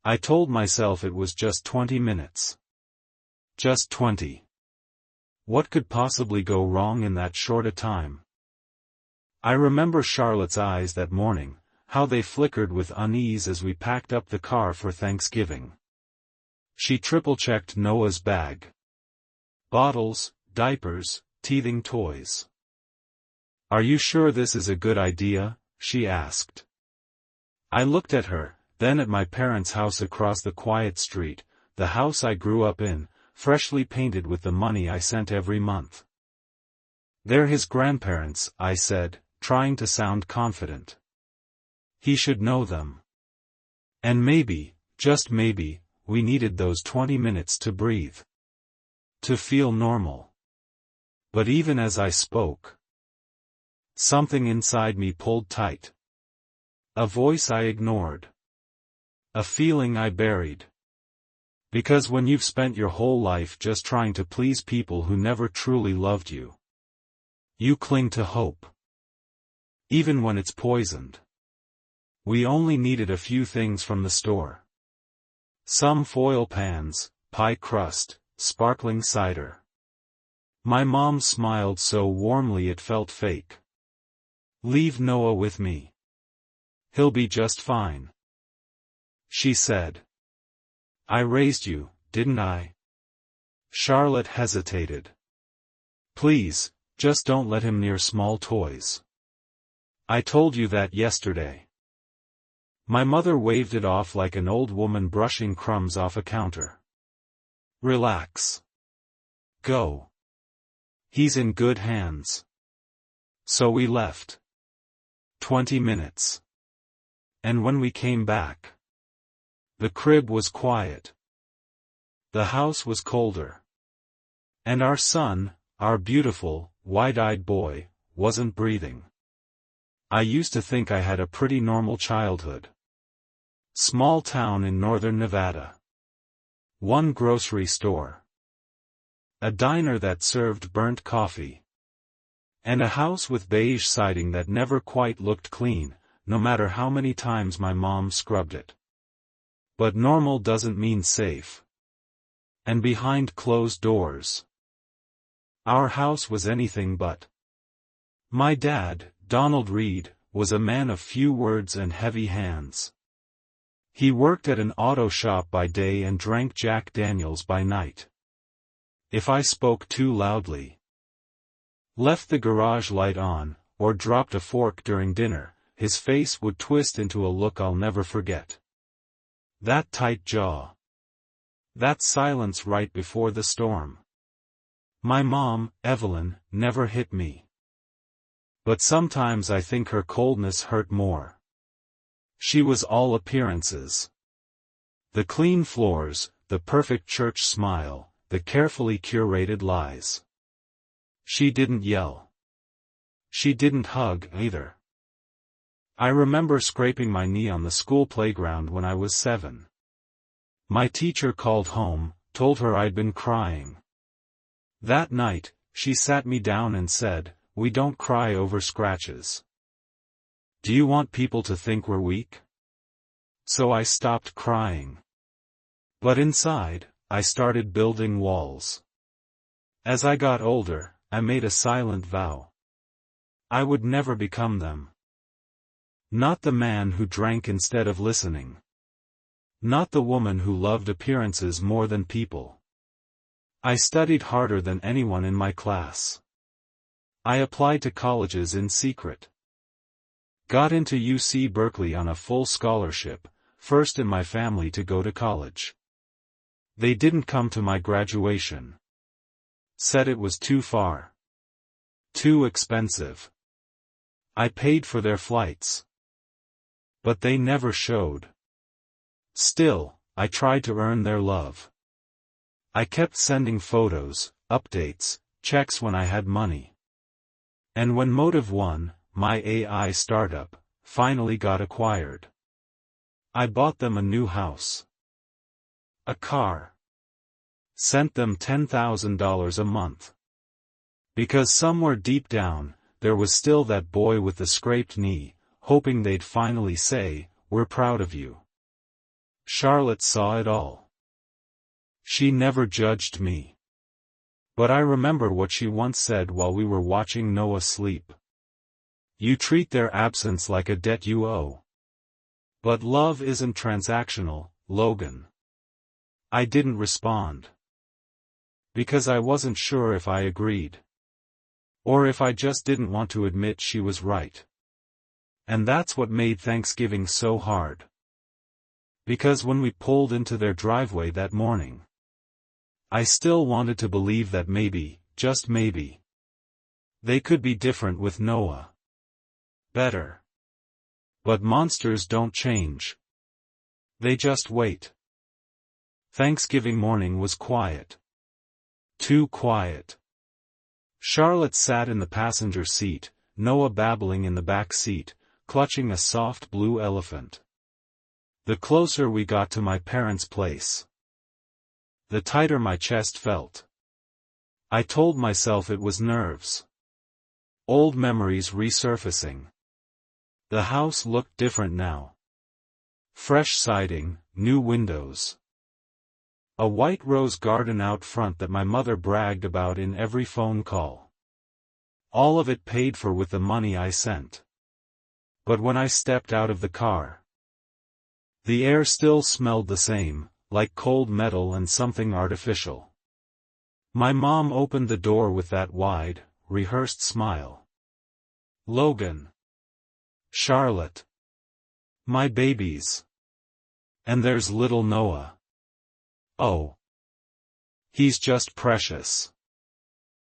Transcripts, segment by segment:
I told myself it was just 20 minutes. Just 20. What could possibly go wrong in that short a time? I remember Charlotte's eyes that morning, how they flickered with unease as we packed up the car for Thanksgiving. She triple-checked Noah's bag. Bottles, diapers, teething toys. "Are you sure this is a good idea?" she asked. I looked at her, then at my parents' house across the quiet street, the house I grew up in, freshly painted with the money I sent every month. "They're his grandparents," I said, trying to sound confident. "He should know them. And maybe, just maybe, we needed those 20 minutes to breathe. To feel normal." But even as I spoke, something inside me pulled tight. A voice I ignored. A feeling I buried. Because when you've spent your whole life just trying to please people who never truly loved you, you cling to hope. Even when it's poisoned. We only needed a few things from the store. Some foil pans, pie crust, sparkling cider. My mom smiled so warmly it felt fake. "Leave Noah with me. He'll be just fine," she said. "I raised you, didn't I?" Charlotte hesitated. "Please, just don't let him near small toys. I told you that yesterday." My mother waved it off like an old woman brushing crumbs off a counter. "Relax. Go. He's in good hands." So we left. 20 minutes. And when we came back, the crib was quiet. The house was colder. And our son, our beautiful, wide-eyed boy, wasn't breathing. I used to think I had a pretty normal childhood. Small town in northern Nevada. One grocery store. A diner that served burnt coffee. And a house with beige siding that never quite looked clean, no matter how many times my mom scrubbed it. But normal doesn't mean safe. And behind closed doors, our house was anything but. My dad, Donald Reed, was a man of few words and heavy hands. He worked at an auto shop by day and drank Jack Daniels by night. If I spoke too loudly, left the garage light on, or dropped a fork during dinner, his face would twist into a look I'll never forget. That tight jaw. That silence right before the storm. My mom, Evelyn, never hit me. But sometimes I think her coldness hurt more. She was all appearances. The clean floors, the perfect church smile, the carefully curated lies. She didn't yell. She didn't hug, either. I remember scraping my knee on the school playground when I was 7. My teacher called home, told her I'd been crying. That night, she sat me down and said, "We don't cry over scratches. Do you want people to think we're weak?" So I stopped crying. But inside, I started building walls. As I got older, I made a silent vow. I would never become them. Not the man who drank instead of listening. Not the woman who loved appearances more than people. I studied harder than anyone in my class. I applied to colleges in secret. Got into UC Berkeley on a full scholarship, first in my family to go to college. They didn't come to my graduation. Said it was too far. Too expensive. I paid for their flights. But they never showed. Still, I tried to earn their love. I kept sending photos, updates, checks when I had money. And when Motive 1, my AI startup, finally got acquired, I bought them a new house. A car. Sent them $10,000 a month. Because somewhere deep down, there was still that boy with the scraped knee, hoping they'd finally say, "We're proud of you." Charlotte saw it all. She never judged me. But I remember what she once said while we were watching Noah sleep. You treat their absence like a debt you owe. But love isn't transactional, Logan. I didn't respond. Because I wasn't sure if I agreed. Or if I just didn't want to admit she was right. And that's what made Thanksgiving so hard. Because when we pulled into their driveway that morning, I still wanted to believe that maybe, just maybe, they could be different with Noah. Better. But monsters don't change. They just wait. Thanksgiving morning was quiet. Too quiet. Charlotte sat in the passenger seat, Noah babbling in the back seat, clutching a soft blue elephant. The closer we got to my parents' place, the tighter my chest felt. I told myself it was nerves. Old memories resurfacing. The house looked different now. Fresh siding, new windows. A white rose garden out front that my mother bragged about in every phone call. All of it paid for with the money I sent. But when I stepped out of the car, the air still smelled the same, like cold metal and something artificial. My mom opened the door with that wide, rehearsed smile. Logan. Charlotte. My babies. And there's little Noah. Oh. He's just precious.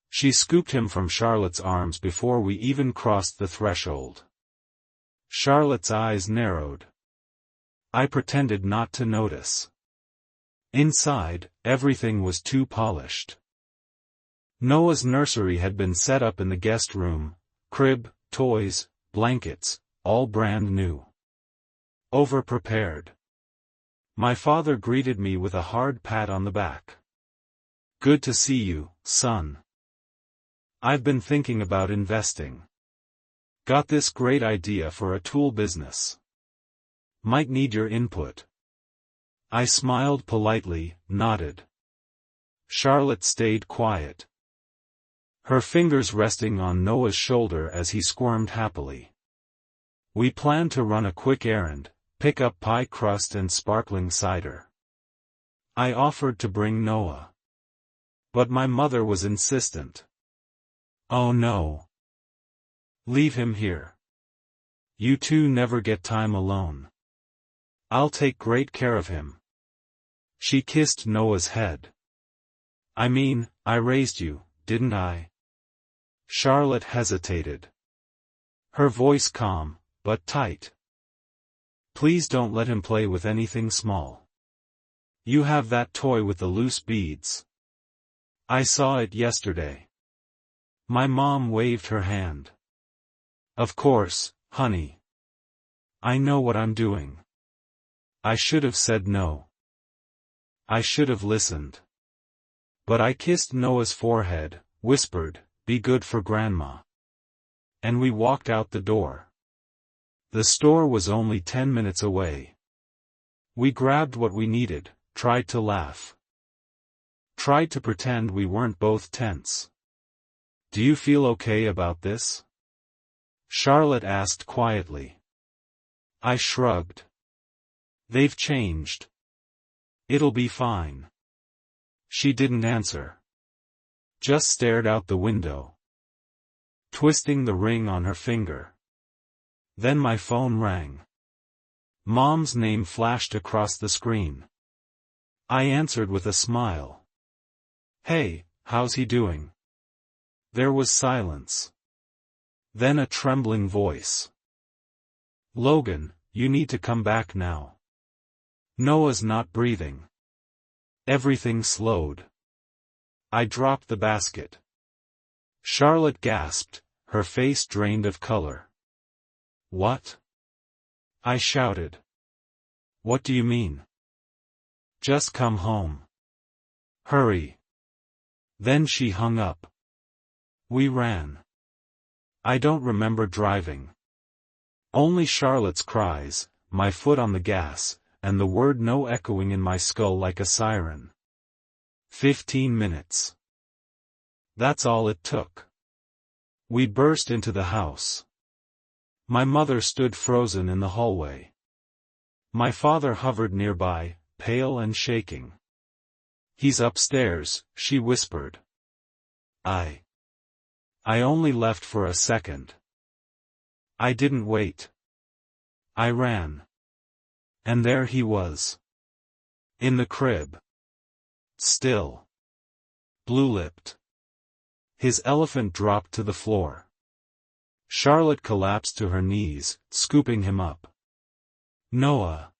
She scooped him from Charlotte's arms before we even crossed the threshold. Charlotte's eyes narrowed. I pretended not to notice. Inside, everything was too polished. Noah's nursery had been set up in the guest room, crib, toys, blankets, all brand new. Over-prepared. My father greeted me with a hard pat on the back. Good to see you, son. I've been thinking about investing. Got this great idea for a tool business. Might need your input. I smiled politely, nodded. Charlotte stayed quiet. Her fingers resting on Noah's shoulder as he squirmed happily. We planned to run a quick errand, pick up pie crust and sparkling cider. I offered to bring Noah. But my mother was insistent. Oh no. Leave him here. You two never get time alone. I'll take great care of him. She kissed Noah's head. I mean, I raised you, didn't I? Charlotte hesitated. Her voice calm, but tight. Please don't let him play with anything small. You have that toy with the loose beads. I saw it yesterday. My mom waved her hand. Of course, honey. I know what I'm doing. I should have said no. I should have listened. But I kissed Noah's forehead, whispered, "Be good for Grandma." And we walked out the door. The store was only 10 minutes away. We grabbed what we needed, tried to laugh. Tried to pretend we weren't both tense. Do you feel okay about this? Charlotte asked quietly. I shrugged. They've changed. It'll be fine. She didn't answer. Just stared out the window. Twisting the ring on her finger. Then my phone rang. Mom's name flashed across the screen. I answered with a smile. Hey, how's he doing? There was silence. Then a trembling voice. Logan, you need to come back now. Noah's not breathing. Everything slowed. I dropped the basket. Charlotte gasped, her face drained of color. What? I shouted. What do you mean? Just come home. Hurry. Then she hung up. We ran. I don't remember driving. Only Charlotte's cries, my foot on the gas, and the word no echoing in my skull like a siren. 15 minutes. That's all it took. We burst into the house. My mother stood frozen in the hallway. My father hovered nearby, pale and shaking. "He's upstairs," she whispered. I only left for a second. I didn't wait. I ran. And there he was. In the crib. Still. Blue-lipped. His elephant dropped to the floor. Charlotte collapsed to her knees, scooping him up. "Noah.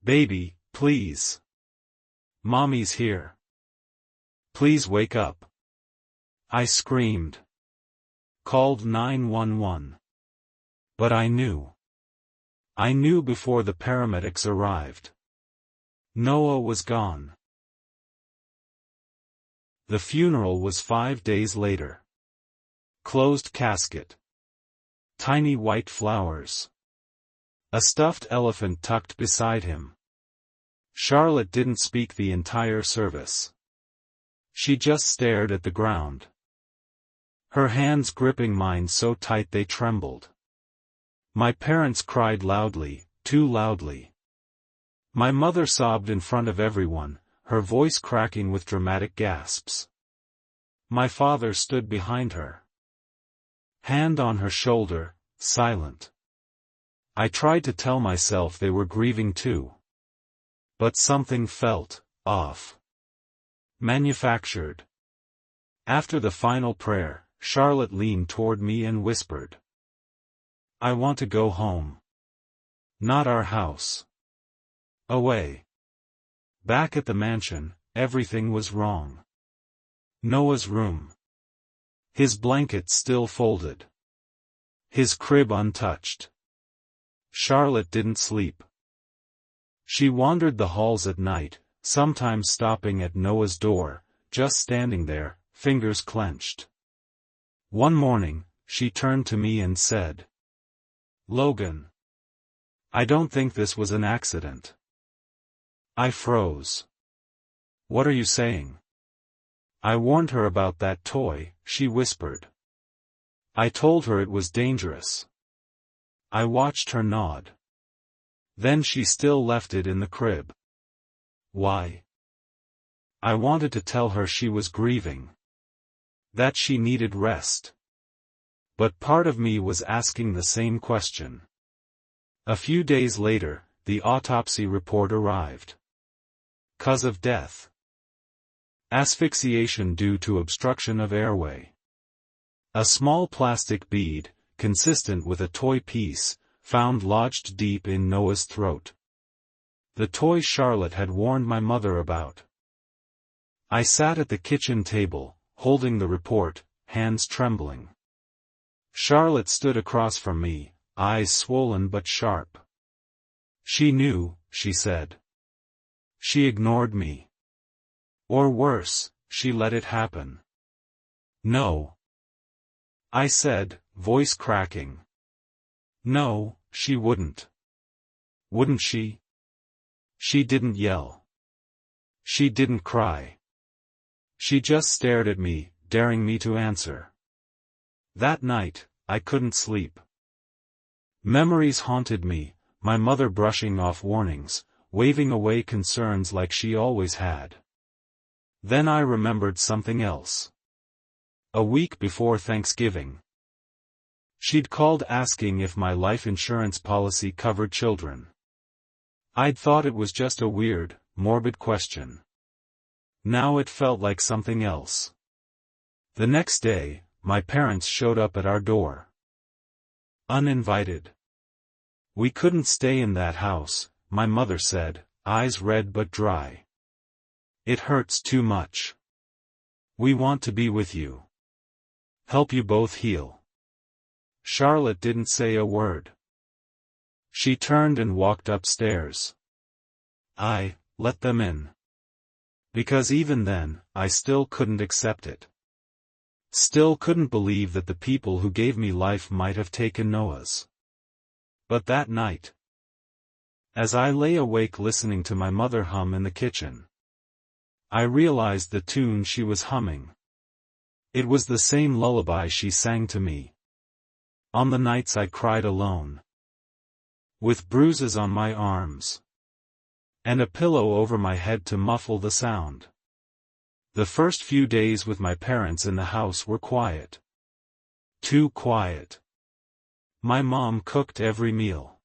Baby, please. Mommy's here. Please wake up." I screamed. Called 911. But I knew. I knew before the paramedics arrived. Noah was gone. The funeral was 5 days later. Closed casket. Tiny white flowers. A stuffed elephant tucked beside him. Charlotte didn't speak the entire service. She just stared at the ground. Her hands gripping mine so tight they trembled. My parents cried loudly, too loudly. My mother sobbed in front of everyone, her voice cracking with dramatic gasps. My father stood behind her. Hand on her shoulder, silent. I tried to tell myself they were grieving too. But something felt off. Manufactured. After the final prayer, Charlotte leaned toward me and whispered, "I want to go home. Not our house. Away." Back at the mansion, everything was wrong. Noah's room. His blanket still folded. His crib untouched. Charlotte didn't sleep. She wandered the halls at night, sometimes stopping at Noah's door, just standing there, fingers clenched. One morning, she turned to me and said, "Logan. I don't think this was an accident." I froze. "What are you saying?" "I warned her about that toy," she whispered. "I told her it was dangerous." I watched her nod. Then she still left it in the crib. Why? I wanted to tell her she was grieving. That she needed rest. But part of me was asking the same question. A few days later, the autopsy report arrived. Cause of death: asphyxiation due to obstruction of airway. A small plastic bead, consistent with a toy piece, found lodged deep in Noah's throat. The toy Charlotte had warned my mother about. I sat at the kitchen table, holding the report, hands trembling. Charlotte stood across from me, eyes swollen but sharp. She knew, she said. She ignored me. Or worse, she let it happen. No. I said, voice cracking. No, she wouldn't. Wouldn't she? She didn't yell. She didn't cry. She just stared at me, daring me to answer. That night, I couldn't sleep. Memories haunted me, my mother brushing off warnings, waving away concerns like she always had. Then I remembered something else. A week before Thanksgiving, she'd called asking if my life insurance policy covered children. I'd thought it was just a weird, morbid question. Now it felt like something else. The next day, my parents showed up at our door. Uninvited. We couldn't stay in that house, my mother said, eyes red but dry. It hurts too much. We want to be with you. Help you both heal. Charlotte didn't say a word. She turned and walked upstairs. I let them in. Because even then, I still couldn't accept it. Still couldn't believe that the people who gave me life might have taken Noah's. But that night, As I lay awake listening to my mother hum in the kitchen, I realized the tune she was humming. It was the same lullaby she sang to me on the nights I cried alone, with bruises on my arms and a pillow over my head to muffle the sound. The first few days with my parents in the house were quiet. Too quiet. My mom cooked every meal.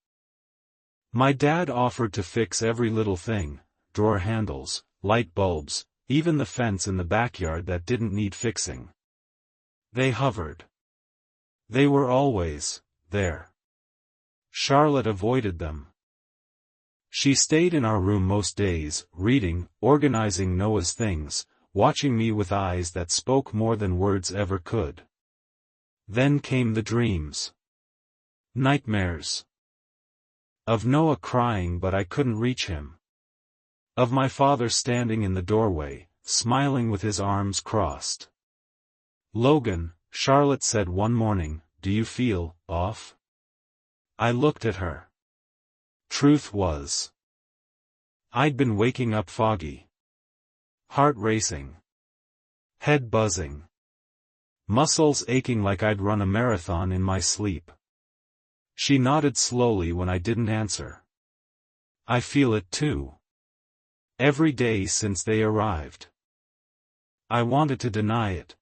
My dad offered to fix every little thing, drawer handles, light bulbs, even the fence in the backyard that didn't need fixing. They hovered. They were always there. Charlotte avoided them. She stayed in our room most days, reading, organizing Noah's things, watching me with eyes that spoke more than words ever could. Then came the dreams. Nightmares. Of Noah crying but I couldn't reach him. Of my father standing in the doorway, smiling with his arms crossed. "Logan," Charlotte said one morning, "do you feel off?" I looked at her. Truth was, I'd been waking up foggy. Heart racing. Head buzzing. Muscles aching like I'd run a marathon in my sleep. She nodded slowly when I didn't answer. I feel it too. Every day since they arrived. I wanted to deny it.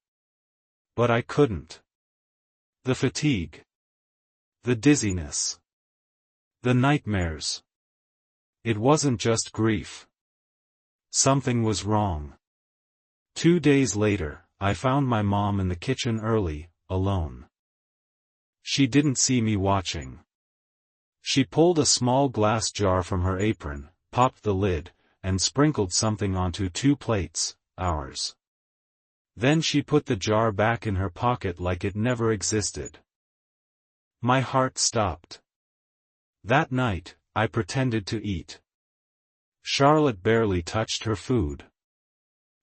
But I couldn't. The fatigue. The dizziness. The nightmares. It wasn't just grief. Something was wrong. 2 days later, I found my mom in the kitchen early, alone. She didn't see me watching. She pulled a small glass jar from her apron, popped the lid, and sprinkled something onto 2 plates, ours. Then she put the jar back in her pocket like it never existed. My heart stopped. That night, I pretended to eat. Charlotte barely touched her food.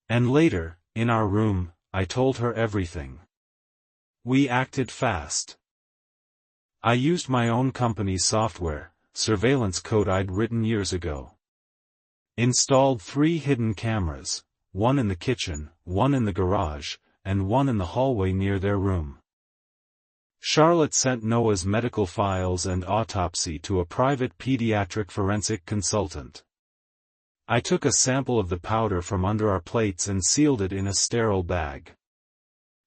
And later, in our room, I told her everything. We acted fast. I used my own company's software, surveillance code I'd written years ago. Installed 3 hidden cameras, one in the kitchen, one in the garage, and one in the hallway near their room. Charlotte sent Noah's medical files and autopsy to a private pediatric forensic consultant. I took a sample of the powder from under our plates and sealed it in a sterile bag.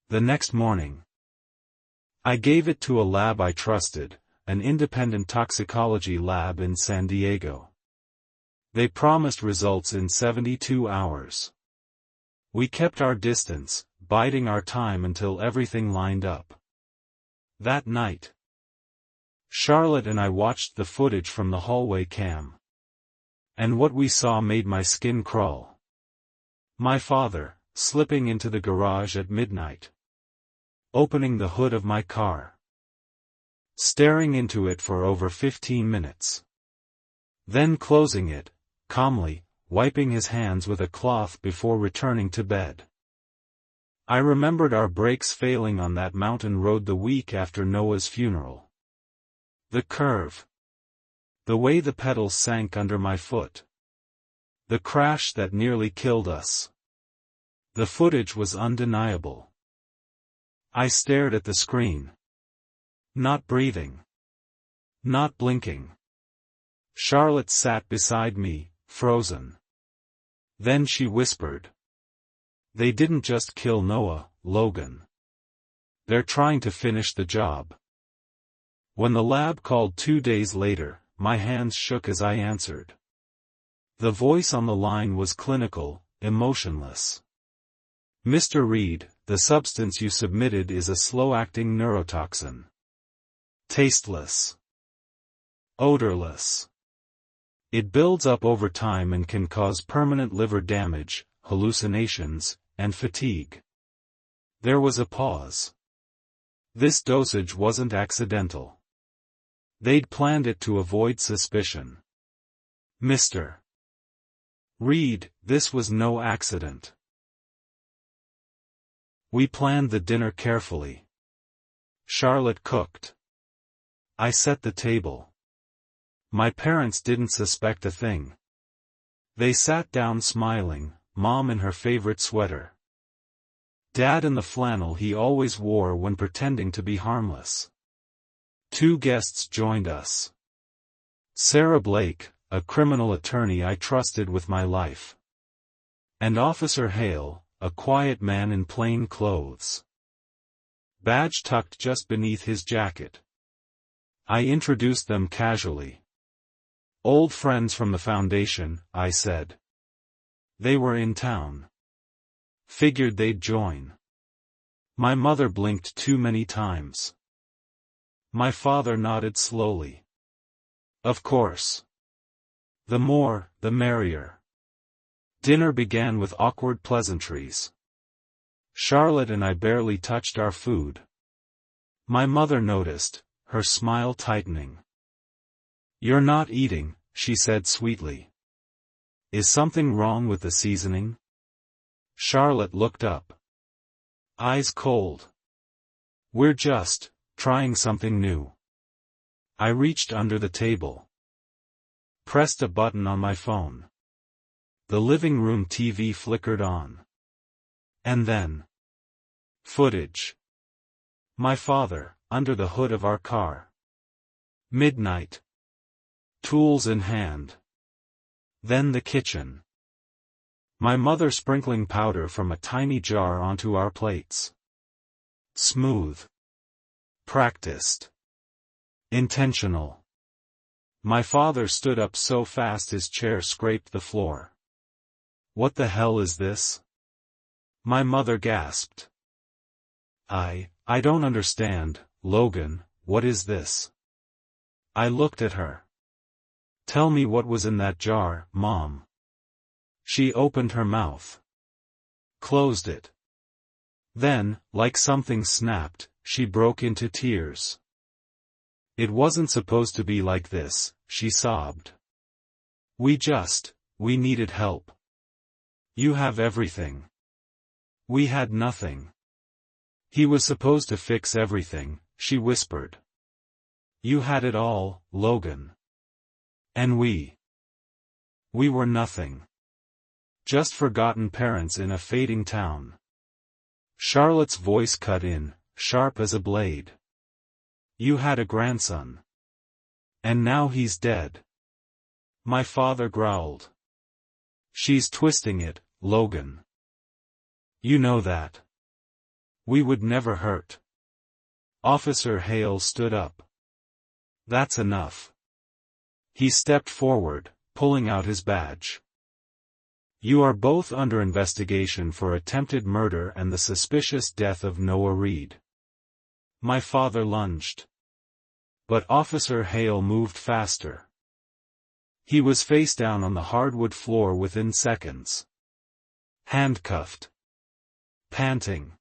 The next morning, I gave it to a lab I trusted, an independent toxicology lab in San Diego. They promised results in 72 hours. We kept our distance, biding our time until everything lined up. That night, Charlotte and I watched the footage from the hallway cam. And what we saw made my skin crawl. My father, slipping into the garage at midnight. Opening the hood of my car. Staring into it for over 15 minutes. Then closing it, calmly, wiping his hands with a cloth before returning to bed. I remembered our brakes failing on that mountain road the week after Noah's funeral. The curve. The way the pedals sank under my foot. The crash that nearly killed us. The footage was undeniable. I stared at the screen. Not breathing. Not blinking. Charlotte sat beside me, frozen. Then she whispered. "They didn't just kill Noah, Logan. They're trying to finish the job." When the lab called 2 days later, my hands shook as I answered. The voice on the line was clinical, emotionless. "Mr. Reed, the substance you submitted is a slow-acting neurotoxin. Tasteless. Odorless. It builds up over time and can cause permanent liver damage, hallucinations, and fatigue." There was a pause. This dosage wasn't accidental. They'd planned it to avoid suspicion. "Mr. Reed, this was no accident. We planned the dinner carefully. Charlotte cooked. I set the table. My parents didn't suspect a thing. They sat down smiling, Mom in her favorite sweater, Dad in the flannel he always wore when pretending to be harmless. 2 guests joined us. Sarah Blake, a criminal attorney I trusted with my life. And Officer Hale, a quiet man in plain clothes. Badge tucked just beneath his jacket. I introduced them casually. Old friends from the foundation, I said. They were in town. Figured they'd join. My mother blinked too many times. My father nodded slowly. Of course. The more, the merrier. Dinner began with awkward pleasantries. Charlotte and I barely touched our food. My mother noticed, her smile tightening. You're not eating, she said sweetly. Is something wrong with the seasoning? Charlotte looked up. Eyes cold. We're just trying something new. I reached under the table. Pressed a button on my phone. The living room TV flickered on. And then. Footage. My father, under the hood of our car. Midnight. Tools in hand. Then the kitchen. My mother sprinkling powder from a tiny jar onto our plates. Smooth. Practiced. Intentional. My father stood up so fast his chair scraped the floor. What the hell is this? My mother gasped. I don't understand, Logan, what is this? I looked at her. Tell me what was in that jar, Mom. She opened her mouth. Closed it. Then, like something snapped, she broke into tears. It wasn't supposed to be like this, she sobbed. We needed help. You have everything. We had nothing. He was supposed to fix everything, she whispered. You had it all, Logan. And we were nothing. Just forgotten parents in a fading town. Charlotte's voice cut in, sharp as a blade. You had a grandson. And now he's dead. My father growled. She's twisting it, Logan. You know that. We would never hurt. Officer Hale stood up. That's enough. He stepped forward, pulling out his badge. You are both under investigation for attempted murder and the suspicious death of Noah Reed. My father lunged. But Officer Hale moved faster. He was face down on the hardwood floor within seconds. Handcuffed. Panting.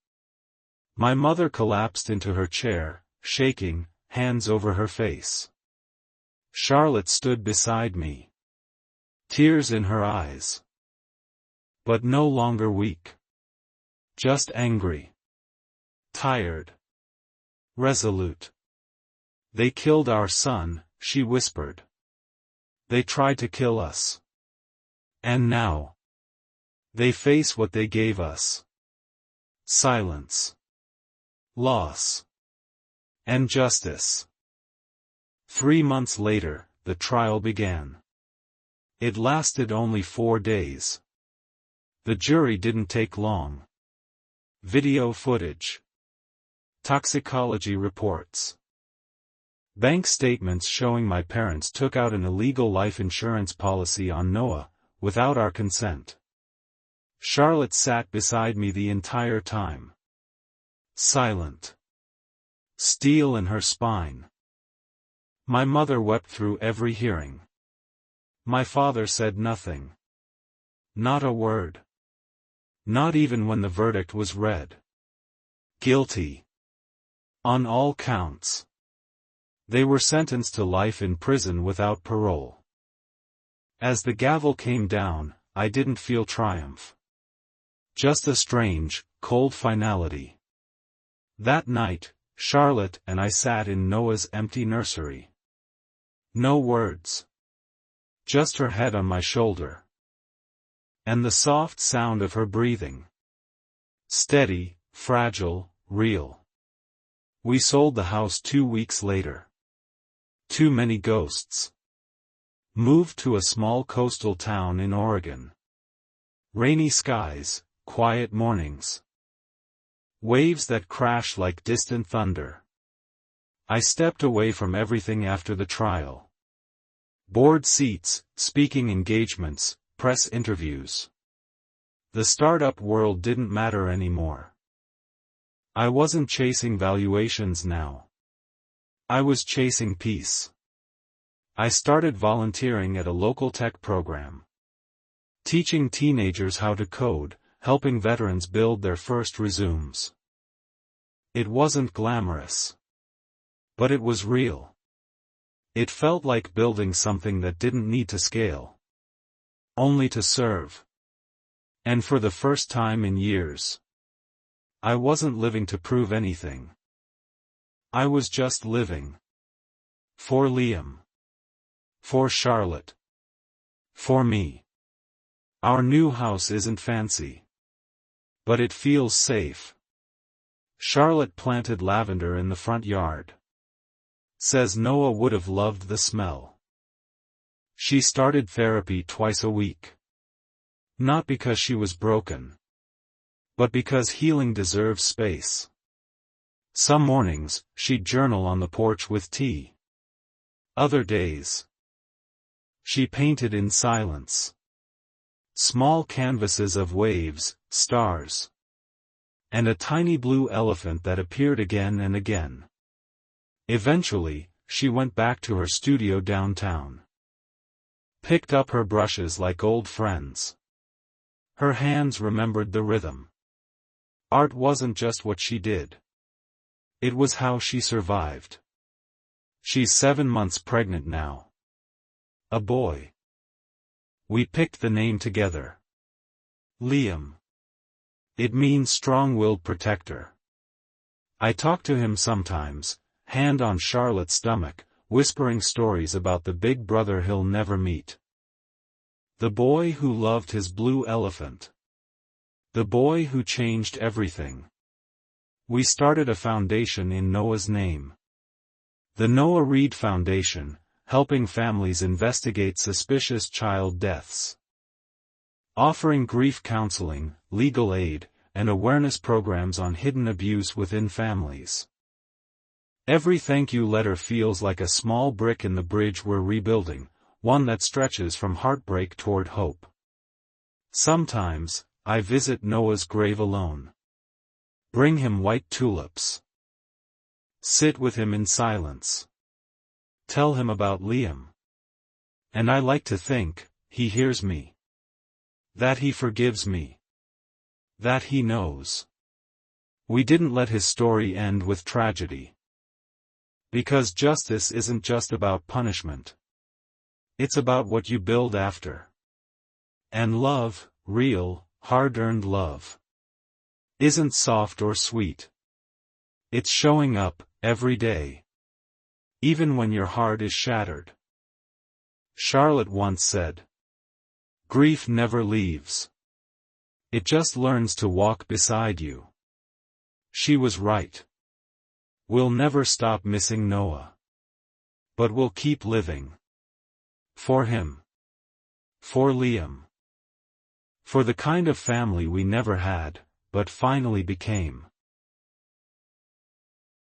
My mother collapsed into her chair, shaking, hands over her face. Charlotte stood beside me. Tears in her eyes. But no longer weak. Just angry. Tired. Resolute. They killed our son, she whispered. They tried to kill us. And now. They face what they gave us. Silence. Loss. And justice. 3 months later, the trial began. It lasted only 4 days. The jury didn't take long. Video footage. Toxicology reports. Bank statements showing my parents took out an illegal life insurance policy on Noah, without our consent. Charlotte sat beside me the entire time. Silent. Steel in her spine. My mother wept through every hearing. My father said nothing. Not a word. Not even when the verdict was read. Guilty. On all counts. They were sentenced to life in prison without parole. As the gavel came down, I didn't feel triumph. Just a strange, cold finality. That night, Charlotte and I sat in Noah's empty nursery. No words. Just her head on my shoulder. And the soft sound of her breathing. Steady, fragile, real. We sold the house 2 weeks later. Too many ghosts. Moved to a small coastal town in Oregon. Rainy skies, quiet mornings. Waves that crash like distant thunder. I stepped away from everything after the trial. Board seats, speaking engagements, press interviews. The startup world didn't matter anymore. I wasn't chasing valuations now. I was chasing peace. I started volunteering at a local tech program. Teaching teenagers how to code, helping veterans build their first resumes. It wasn't glamorous. But it was real. It felt like building something that didn't need to scale. Only to serve. And for the first time in years, I wasn't living to prove anything. I was just living. For Liam. For Charlotte. For me. Our new house isn't fancy. But it feels safe. Charlotte planted lavender in the front yard. Says Noah would have loved the smell. She started therapy twice a week. Not because she was broken. But because healing deserves space. Some mornings, she'd journal on the porch with tea. Other days, she painted in silence. Small canvases of waves, stars. And a tiny blue elephant that appeared again and again. Eventually, she went back to her studio downtown. Picked up her brushes like old friends. Her hands remembered the rhythm. Art wasn't just what she did. It was how she survived. She's 7 months pregnant now. A boy. We picked the name together. Liam. It means strong-willed protector. I talk to him sometimes, hand on Charlotte's stomach, whispering stories about the big brother he'll never meet. The boy who loved his blue elephant. The boy who changed everything. We started a foundation in Noah's name. The Noah Reed Foundation, helping families investigate suspicious child deaths. Offering grief counseling, legal aid, and awareness programs on hidden abuse within families. Every thank you letter feels like a small brick in the bridge we're rebuilding, one that stretches from heartbreak toward hope. Sometimes, I visit Noah's grave alone. Bring him white tulips. Sit with him in silence. Tell him about Liam. And I like to think, he hears me. That he forgives me. That he knows. We didn't let his story end with tragedy. Because justice isn't just about punishment. It's about what you build after. And love, real, hard-earned love, isn't soft or sweet. It's showing up, every day. Even when your heart is shattered. Charlotte once said, "Grief never leaves. It just learns to walk beside you." She was right. We'll never stop missing Noah. But we'll keep living. For him. For Liam. For the kind of family we never had, but finally became.